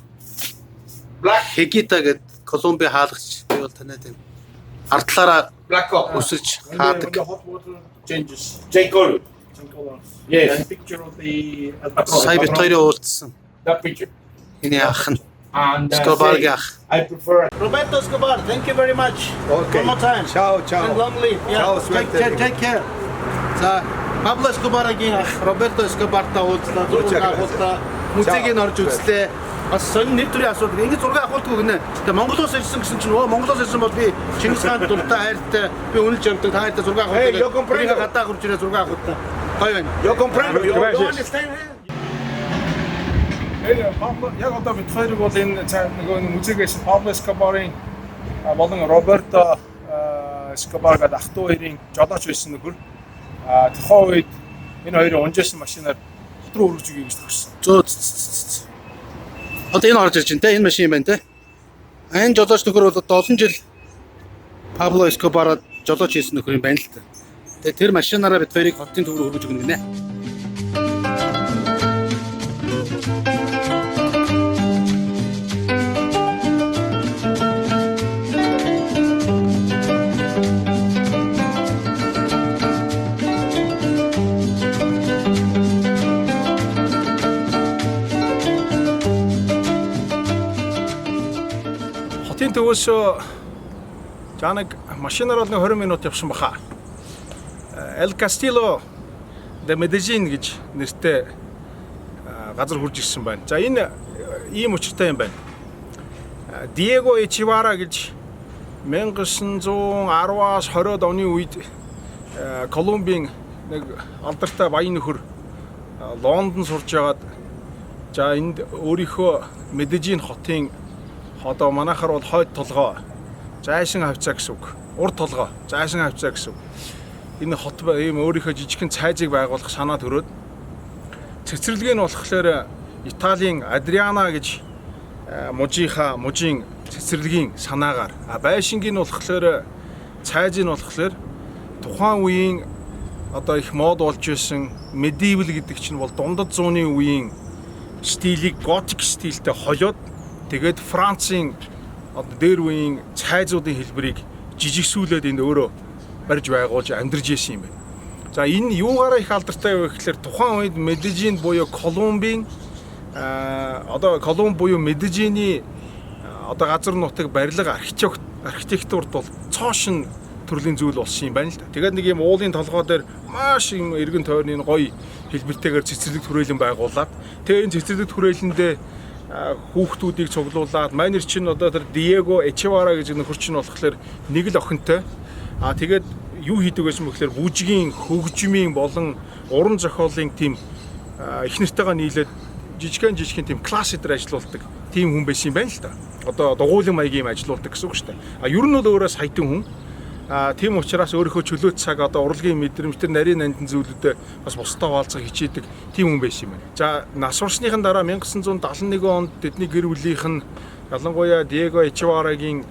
Хегита гэдэг Колумби хаалгач би бол танаад байна. Ардлаараа Black Hawk. өсөж When хаадаг. the hot water changes. J. Cole. Yes. And picture of the albatross. Сая бит хоёрын уулзсан. That picture. Эний ах нь And Escobarгийн ах. I prefer. Roberto Escobar, thank you very much. Okay. One more time. Ciao. And long live. Ciao, Take care. За Пабло Эскобарагийн ах Роберто Эскобартай уулзлаа. Зураг авахлаа. Музейг нь орж үзлээ. Бас сонин нэвтрүүлгийн асуудал. Ингээд зураг авахгүй гинэ. Тэгээ Монголоос ирсэн гэсэн чинь Монголоос ирсэн бол би Чингис хаан дуртай хайртай би үнэлж явдаг. Та хайртай зураг авах. Би гадаа хурж ирээ зураг авах та. Гоё байна. Yo comprendo. You understand? Яг одоо бид хоёрыг бол энэ нөгөө музейгээс Пабло Эскобарын болон Роберто Эскобар гэдэг ах トゥ хоёрын жолооч байсан нөхөр. Тухайн үед энэ хоёрын унжаасан машинаар Бат руу өргөж өгье гэж төгссөн. Зөө. Одоо энэ орж ирж байна те. Энэ машин юм байна те. Энэ жолооч нөхөр бол 7 жил Пабло Эскобарад жолооч хийсэн нөхөр юм байна л та. Тэгээ тэр машинаараа бид хоёрыг хотын төв рүү хөргөж өгнө гинэ. Хотын төвөөс Жанаг машинаар бол 20 минут явсан баха. El Castillo de Medellin гэж нэртэй газар хурж ирсэн байна. За энэ ийм учиртай юм байна. Диего Ичивара гэж 1910-аас 20-од оны үед Колумбийн нэг алдартай баян нөхөр Лондон сурж байгаад за энд өөрийнхөө Медellin хотын одоо манайхаар бол хойд толгой зайсан хавцаа гэсэн үг. Урд толгой зайсан хавцаа гэсэн үг. Энэ хот ийм өөрийнхөө жижигхэн цайзыг байгуулах санаа төрөөд цэцэрлэг нь болохоор Италийн Адриана гэж мужийн цэцэрлэгийн санаагаар байшингийн нь болохоор цайз нь болохоор тухайн үеийн одоо их мод болж байсан medieval гэдэг чинь бол дундад зууны үеийн стилийг готик стилтэй холиод тэгээд Францын одоо дээр үеийн цайзуудын хэлбэрийг жижигсүүлээд энэ өөрөө барьж байгуулж амьдарч ирсэн юм байна. За энэ юугаараа их алдартай вэ гэхээр тухайн үед Медellin буюу Колумбийн одоо Колумб буюу Медellin-ийн одоо газар нутаг барилга архитектурт бол цоошин төрлийн зүйл болсон юм байна л да. Тэгээд нэг юм уулын толгой дээр маш юм эргэн тойрны гоё хэлбэртэйгээр цэцэрлэг хүрээлэн байгуулад тэгээд энэ цэцэрлэг хүрээлэндээ хүүхдүүдийг цуглуулад манер чинь одоо тэр Диего Эчевара гэж нөхөр чинь болохоор нэг л охинтой. Тэгээд юу хийдэг байсан бөхлөөр бүжгийн, хөгжмийн болон уран зохиолын тийм их нартайгаа нийлээд жижигхэн тийм класс дээр ажиллаулдаг тийм хүн байсан юм байна л да. Одоо дугуйлан маягийн юм ажиллаулдаг гэсэн үг шүү дээ. Ер нь бол өөрөө саятан хүн. Тийм учраас өөрийнхөө чөлөө цаг одоо урлагийн мэдрэмж төр нарийн нандин зүйлүүдэд бас бусдаа хаалцах хичээдэг тийм хүн байсан юм байна. За нас урсныхан дараа 1971 онд тэдний гэр бүлийнх нь ялангуяа Диего Эчеварагийн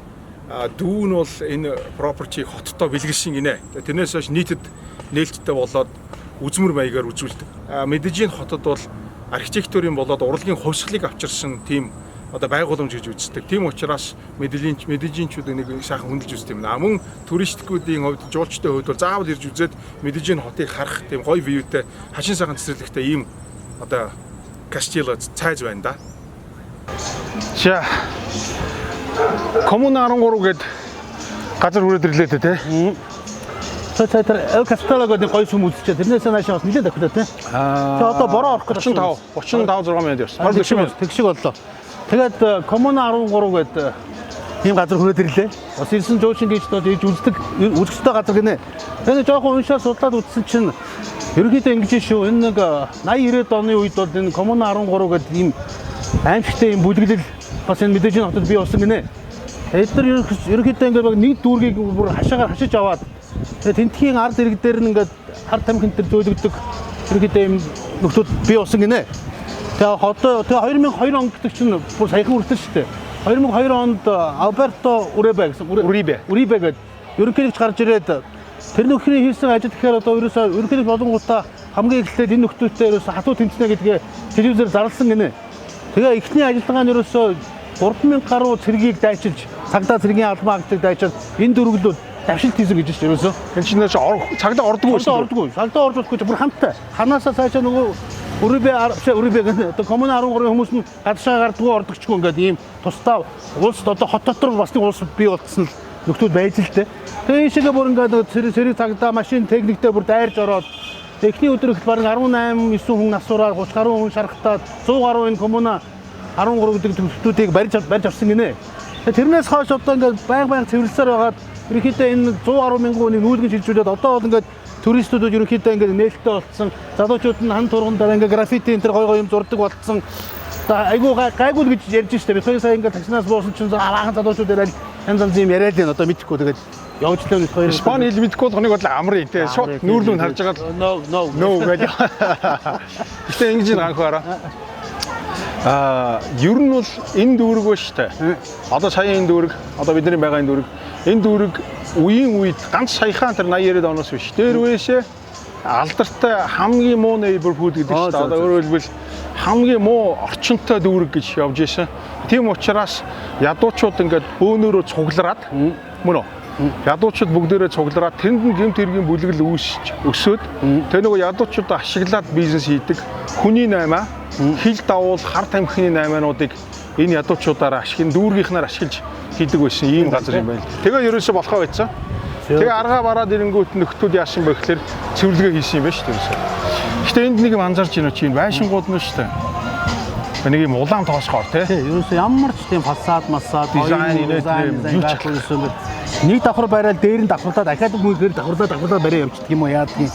дүү нь бол энэ property хоттой бэлгэлшин гинэ. Тэрнээс хойш нийтэд нээлттэй болоод үзмэр маягаар үзүүлдэг. Медижин хотод бол архитектурын болоод урлагийн хувьсгалыг авчирсан тийм одоо байгууламж гэж үздэг. Тийм учраас медижинчүүд нэг сайхан хөндлөж үздэг юм. Мөн туристикуудын хувьд, жуулчдын хувьд бол заавал ирж үзээд медижин хотыг харах тийм гоё вьютэй, хашин сайхан цэцэрлэгтэй ийм одоо Кастило цайз байна да. За Коммуна 13 гээд газар хүрээд ирлээ те. Тэр Эл Кастело гэдэг гоё сүм үзчихээ. Тэрнээс наашаа бас нэлээд давхлаа те. Тэгээ одоо бороо орох гэж 35 6 минут явсан. Баг тэгшиг боллоо. Тэгээд Коммуна 13 гэдэг ийм газар хүрээд ирлээ. Бас ирсэн жуулчин гişдод ийж үздэг газар гинэ. Тэгээд жоохон уншаад судлаад үзсэн чинь ерөнхийдөө ингэж шүү. Энэ нэг 80 90-ад оны үед бол энэ Коммуна 13 гэдэг ийм аимшигтай ийм бүлэглэл бас энэ мэдээж хотод бий болсон гинэ. Эдгээр ерөнхийдөө ингээд нэг дүүргийг бүр хашаагаар хашиж аваад тэгээд тентхийн ард ирэг дээр нь ингээд хар тамхин дээр зөөлөгдөг ерөнхийдөө ийм нөхдүүд бий болсон гинэ. Тэгээ 2002 он гэдэг чинь бүр саяхан үргэлжлэн шүү дээ. 2002 онд Альберто Урибе гэдэг ерөнхийлөгч гарч ирээд тэр нөхрийн хийсэн ажил гэхээр одоо ерөнхийлөгч болонгуудаа хамгийн эхлээд энэ нөхдөлтэй хатуу тэмцэнэ гэдгээ телевизээр зарласан гинэ. Тэгээ эхний ажиллагаа нь 3000 гаруй цэргийг дайчилж цагдаа цэргийн албан агтыг дайчаад энэ дөрвөлүүд давшилт хийсэн гэж байна ерөөсөө. Энэ чинь цагдаа ордоггүй. Цагдаа орж болохгүй бүр хамттай. Ханаасаа цаашаа нөгөө Урибе гэдэг одоо Коммуна 13 хүмүүс нь гадшаа гардгүй ордогчгүй ингээд ийм тусдаа улс одоо хот дотор бас нэг улс бий болцсон л нөхдүүд байж л дээ. Тэгээ энэ шигээ бүр ингээд цэрэг цагдаа машин техниктэй бүр дайрж ороод эхний өдөр их бараг 18 9 хүн насураар 30 гаруй хүн шархтаад 100 гаруй энэ Коммуна 13 гэдэг нөхдүүдийг барьж авсан гинэ. Тэрнээс хойш одоо ингээд байнга цэвэрлсээр байгаад ерөнхийдөө энэ 110 мянган хүнийг нүүлгэн шилжүүлээд одоо бол ингээд туристууд ерөнхийдөө ингээд нээлттэй болцсон. Залуучууд нь хан турган дараа ингээд граффити энэ төр гоё юм зурдаг болцсон. Айгуу гайгүй гэж ярьж штэ. Би сая ингээд таксинаас буусан чинь аахан залуучууд ирэл янз юм яриад байна. Одоо мэдхгүй тэгээд явж лээ нэг хоёр. Испани хэл мэдхгүй бол нэг бол амрын те. Шууд нүүрлүүнд харж байгаа л no гэдэг. Гэтэ ингэж ганхаараа. Ер нь бол энэ дүүрэг ба штэ. Одоо сая энэ дүүрэг, одоо бидний байгаа энэ дүүрэг. Энэ дүүрэг үеийн үед ганц саяхан тэр 80-90 оноос биш. Дээр үеэшээ алдартай хамгийн муу neighborhood гэдэг чинь одоо өөрөөр хэлбэл хамгийн муу орчинтой дүүрэг гэж явж байсан. Тийм учраас ядуучууд ингээд бөөнөрөө цуглараад мөн үү? Ядуучууд бүгдээрээ цуглараад тэнд нь гэмт хэргийн бүлэгэл өсөөд тэр нөгөө ядуучуудаа ашиглаад бизнес хийдэг. Хүний наймаа, хил давуул, хар тамхины наймаануудыг энэ ядуучуудаараа дүүргийнхнаар ашиглаж хийдэг байсан ийм газар юм байна. Тэгээ ерөөсө болохоо байцсан. Тэгээ аргаа бараад ирэнгүүт нөхдүүд яасан бэ гэхээр цэвэрлэгээ хийсэн юм байна шүү дээ. Гэтэ энд нэг юм анзаарч байна чи энэ байшингууд нь шүү дээ. Нэг юм улаан тоосгоор тий. Ерөөсө ямар ч тийм фасад, дизайн юу ч гэсэн нэг давхар барайл дээр нь давхарлаа дахиад мөнгөөр давхарлаа барай явчихдаг юм уу яадаг юм.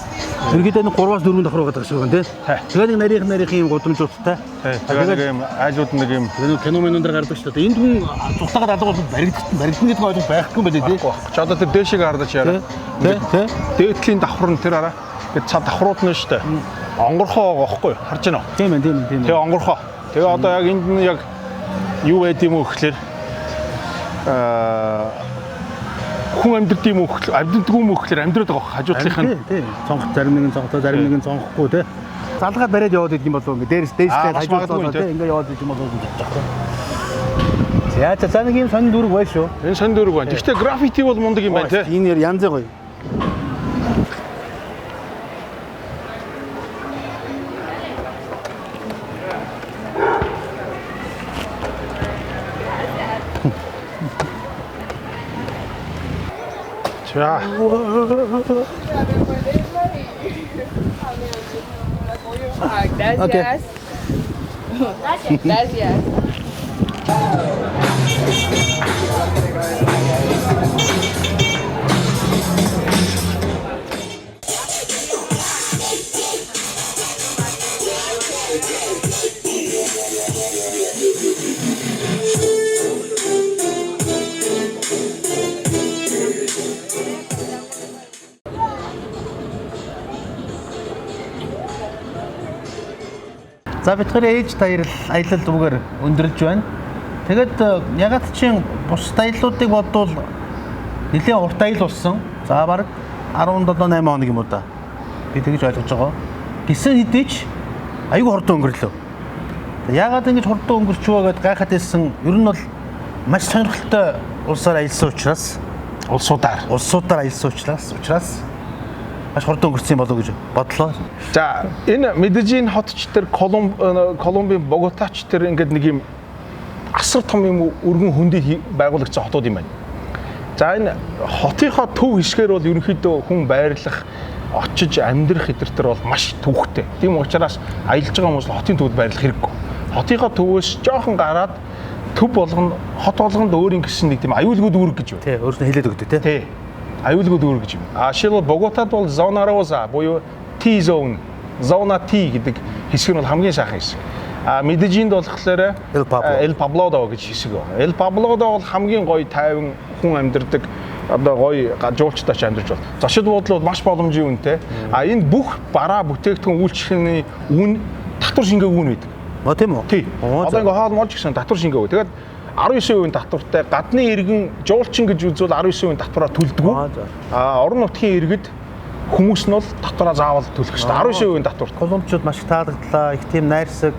Ерөнхийдөө нэг 3-4 давхар байгаа гэсэн үг тий. Тэгээ нэг нарийнх юм гудамжуудтай. Тэгээ нэг юм айлууд нэг юм феноменон дээр гардаг шүү дээ. Энд хүн цухтагаад алга бол баригдсан гэдэг ойлгож байхгүй юм байна тий. Ч одоо тэр дээшийг хардаж яараа. Тий. Дээдлийн давхар нь тэр араа. Тэр цаа давхрууд нь шүү дээ. Онгорхоо байгаа байхгүй харж байна уу? Тийм ээ. Тэгээ онгорхоо. Тэгээ одоо яг энд нь яг юу байд юм уу гэхээр хүн амьдрд юм уу амьдрдгүй юм уу гэхээр амьдраад байгаа хажуудлынх нь тийм цонх зарим нэг нь цонхтой зарим нэг нь цонхгүй тий залгаад бариад яваад идэх юм болов ингээ дээрээс хажуудлаа тий ингээ яваад идэх юм болов гэж байна. За нэг юм сонин дүүрэг байна шүү. Энэ сонин дүүрэг байна. Гэхдээ граффити бол мундаг юм байна тий. Энэ янз гоё. 자. Gracias. Gracias. За бидний ээж таяр аялал зүгээр өндөрлж байна. Тэгэд ягаад чинь бус аяллуудыг бодвол нэлээд урт аял болсон. За бараг 17-8 хоног юм уу да. Би тэгж ойлгож байгаа. Гисэн хэдий ч айгүй хурдан өнгөрлөө. Ягаад ингэж хурдан өнгөрчвөө гэдээ гайхаад байсан. Ер нь бол маш сонирхолтой улсаар аялсан учраас улсуудаар аялсан учраас маш хурдан өнгөрсөн болов гэж бодлоо. За энэ Медежин хотч төр Колумбийн Боготач төр ингээд нэг юм асар том юм өргөн хөндөй байгуулагдсан хотууд юм байна. За энэ хотынхоо төв хэсгээр бол ерөнхийдөө хүн байрлах, очиж амьдрах хэдэр төр бол маш төвхтэй. Тийм учраас аялж байгаа хүмүүс хотын төвд байрлах хэрэггүй. Хотынхоо төвөөс жоохон гараад төв болгоно, хот болгонд өөрийн гэсэн нэг тийм аюулгүй дүүрэг гэж байна. Тий, өөрснөө хэлээд өгдөө тий. Аюулгүй дүүрэг гэж юм. Жишээлбэл Боготад бол Зона Роза буюу T zone, Зона T гэдэг хэсэг нь бол хамгийн сайхан хэсэг. Медежинд болохоор Эл Паблодо гэж хэсэг байна. Эл Паблодо бол хамгийн гоё тайван хүн амьдардаг одоо гоё жуулчдаач амьдарч байна. Зочид буудлууд маш боломжийн үнэтэй. Энэ бүх бараа бүтээгдэхүүн үйлчлэхний үн татвар шингээ үн байдаг. Тийм үү? Тий. Одоо ингээ хоол молж гэсэн татвар шингээ. Тэгээд 19% татвартай гадны иргэн жуулчин гэж үзвэл 19% татвараа төлдөг. Орон нутгийн иргэд хүмүүс нь бол татвараа заавал төлөх шүү дээ. 19% татвар. Колумбчууд маш их таалагдлаа. Их тийм найрсаг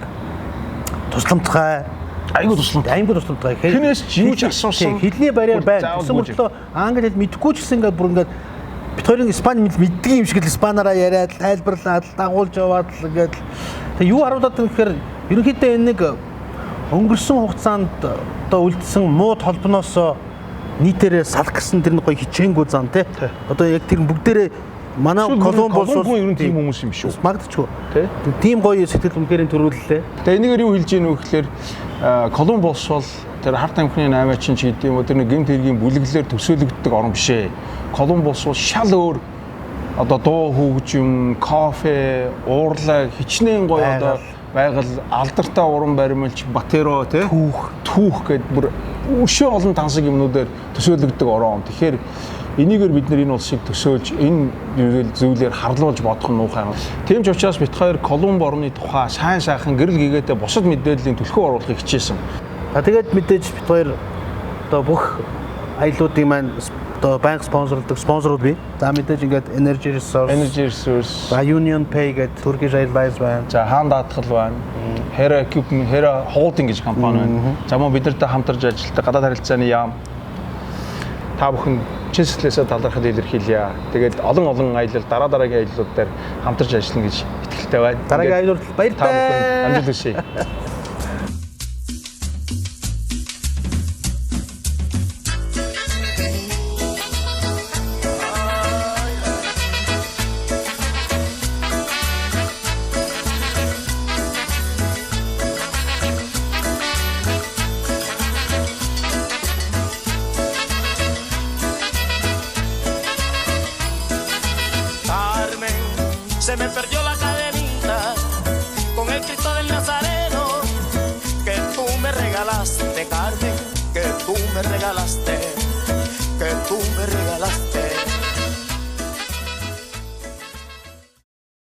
тусламжтай. Айгуу тусламжтай. Тэрнээс юу ч асуусан. Хэлний барьер байна. Гэсэн мөртлөө англи хэл мэдгүй ч гэсэн ингээ бүр ингээ бид хоёрын Испани мэддэг юм шиг л Испанаараа яриад тайлбарлаад дагуулж яваад л ингээд юу харуулдаг юм гэхээр ерөнхийдөө энэ нэг өнгөрсөн хугацаанд одоо үлдсэн муу толбоноос нийтээрээ салах гэсэн тэр нэг гоё хичээнгүү зам тий. Одоо яг тэр бүгдээрээ манай Колумб бол ер нь тийм хүмүүс юм шүү. Магдчихгүй. Тийм гоё сэтгэл үнхээр төрүүллээ. Тэгээ энэгээр юу хэлж ийнө вэ гэхээр Колумб бол тэр харт амхны 8-аачин ч гэдэг юм уу тэр нэг гэмт хэргийн бүлэглэлээр төсөөлөгддөг орн биш ээ. Колумб бол шал өөр одоо дуу хөгжим, кофе, уурлаг хичнээн гоё одоо байгаль алдартай уран баримлч Батеро тий түүх гэдэг бүр өшөө олон тансаг юмнуудаар төсөөлөгддөг орон. Тэгэхээр энийгээр бид нар энэ улсыг төсөөлж энэ зүйлээр харлуулж бодох нь муухай. Тийм ч учраас бид хоёр Колумб орны тухай сайн сайхан гэрэл гэгээтэй бусад мэдээллийн түлхүү оруулахыг хичээсэн. Тэгээд мэдээж бид хоёр одоо бүх аяллуудын маань одоо банк спонсорууд бий. За мэдээж ингээд Энержи Ресурс, UnionPay гэдэг Turkish Airlines байна. За Хаан Даатгал байна. Хера Групп, Хера гэж компани байна. За мөн бидэнтэй хамтарч ажилладаг Гадаад Харилцааны яам. Та бүхэн чин сэтгэлээсээ талархал илэрхийлье. Тэгээд олон аялал дараагийн аяллууд дээр хамтарч ажиллана гэж итгэлтэй байна. Дараагийн аялалд баяртай. Та бүхэн амжилт хүсье. Se me perdió la cadenita con el Cristo del Nazareno que tú me regalaste, Carmen, que tú me regalaste.